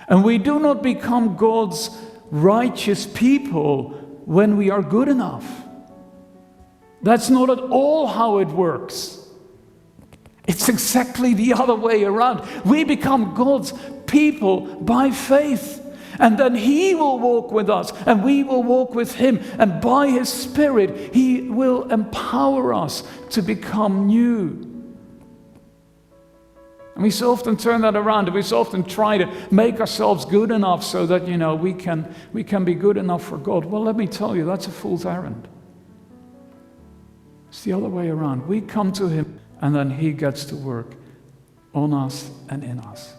And we do not become God's righteous people when we are good enough. That's not at all how it works. It's exactly the other way around. We become God's people by faith. And then He will walk with us, and we will walk with Him. And by His Spirit, He will empower us to become new. And we so often turn that around, and we so often try to make ourselves good enough so that, we can be good enough for God. Well, let me tell you, that's a fool's errand. It's the other way around. We come to Him, and then He gets to work on us and in us.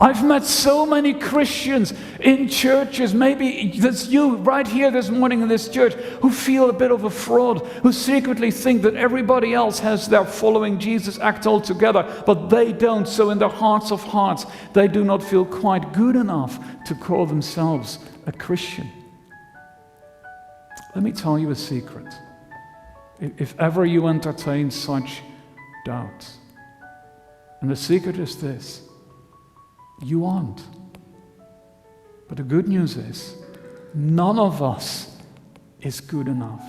I've met so many Christians in churches, maybe that's you right here this morning in this church, who feel a bit of a fraud, who secretly think that everybody else has their following Jesus act all together, but they don't. So in their hearts of hearts, they do not feel quite good enough to call themselves a Christian. Let me tell you a secret. If ever you entertain such doubts, and the secret is this: you aren't. But the good news is, none of us is good enough.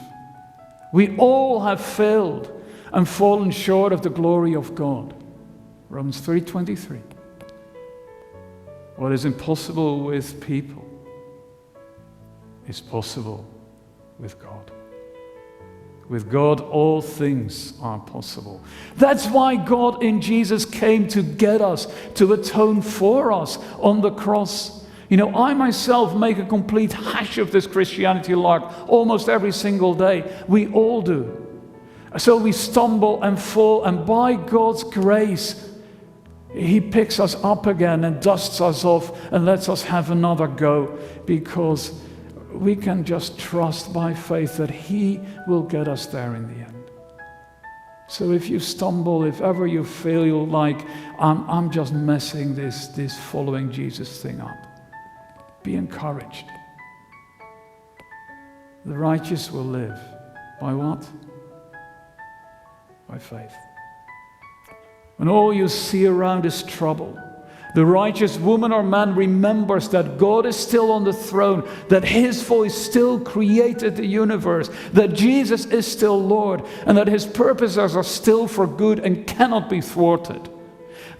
We all have failed and fallen short of the glory of God. Romans 3:23. What is impossible with people is possible with God. With God, all things are possible. That's why God in Jesus came to get us, to atone for us on the cross. I myself make a complete hash of this Christianity lark almost every single day. We all do. So we stumble and fall, and by God's grace, He picks us up again and dusts us off and lets us have another go, because we can just trust by faith that He will get us there in the end. So if you stumble, if ever you feel like I'm just messing this following Jesus thing up, be encouraged. The righteous will live by what? By faith. When all you see around is trouble, the righteous woman or man remembers that God is still on the throne, that His voice still created the universe, that Jesus is still Lord, and that His purposes are still for good and cannot be thwarted.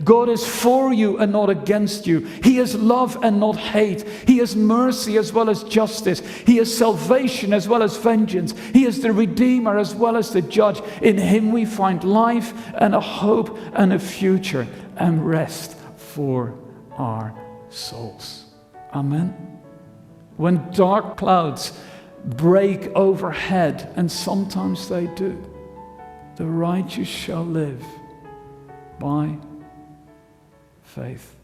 God is for you and not against you. He is love and not hate. He is mercy as well as justice. He is salvation as well as vengeance. He is the Redeemer as well as the Judge. In Him we find life and a hope and a future and rest for our souls. Amen. When dark clouds break overhead, and sometimes they do, the righteous shall live by faith.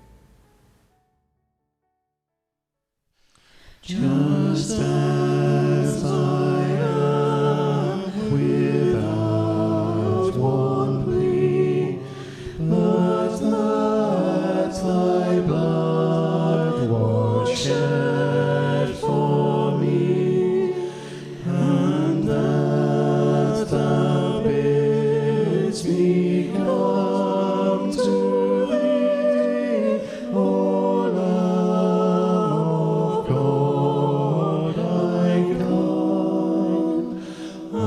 Just as I am, without one plea, but that Thy blood was shed for me, and that Thou bidst me come to Thee, O Lamb of God, I come, I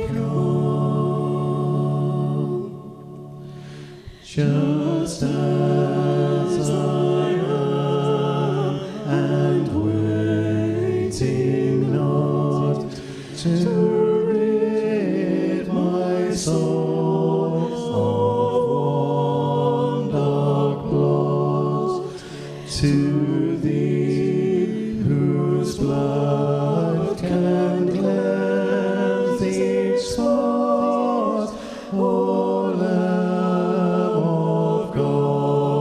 come. Just as I am, and waiting not to rid my soul of one dark blot, to Thee whose blood can cleanse each spot, O Lamb of God.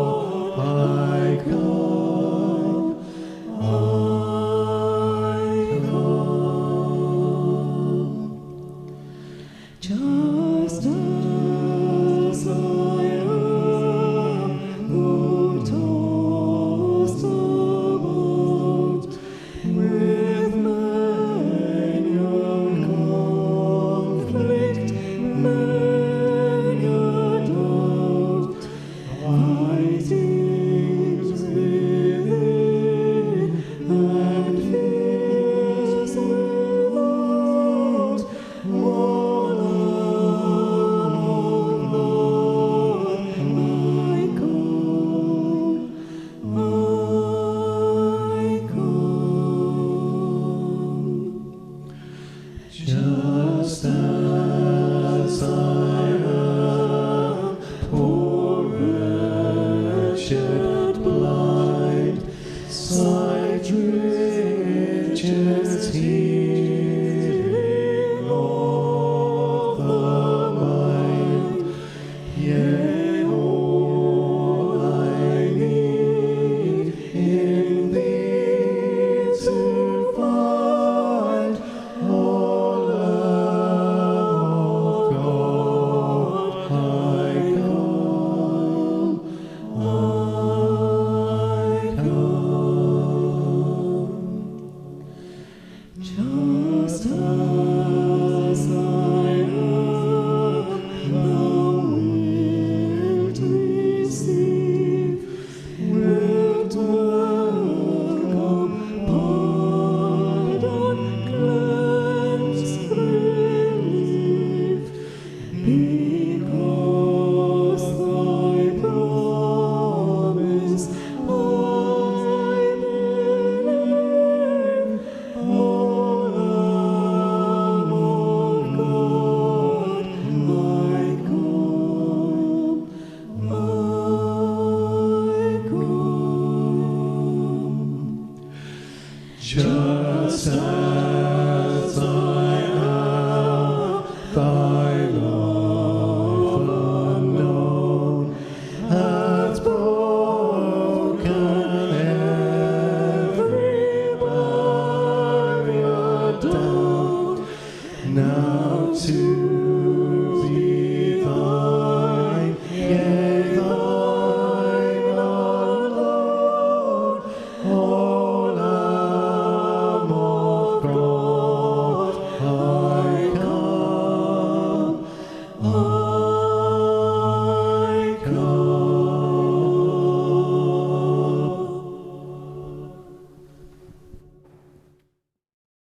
now to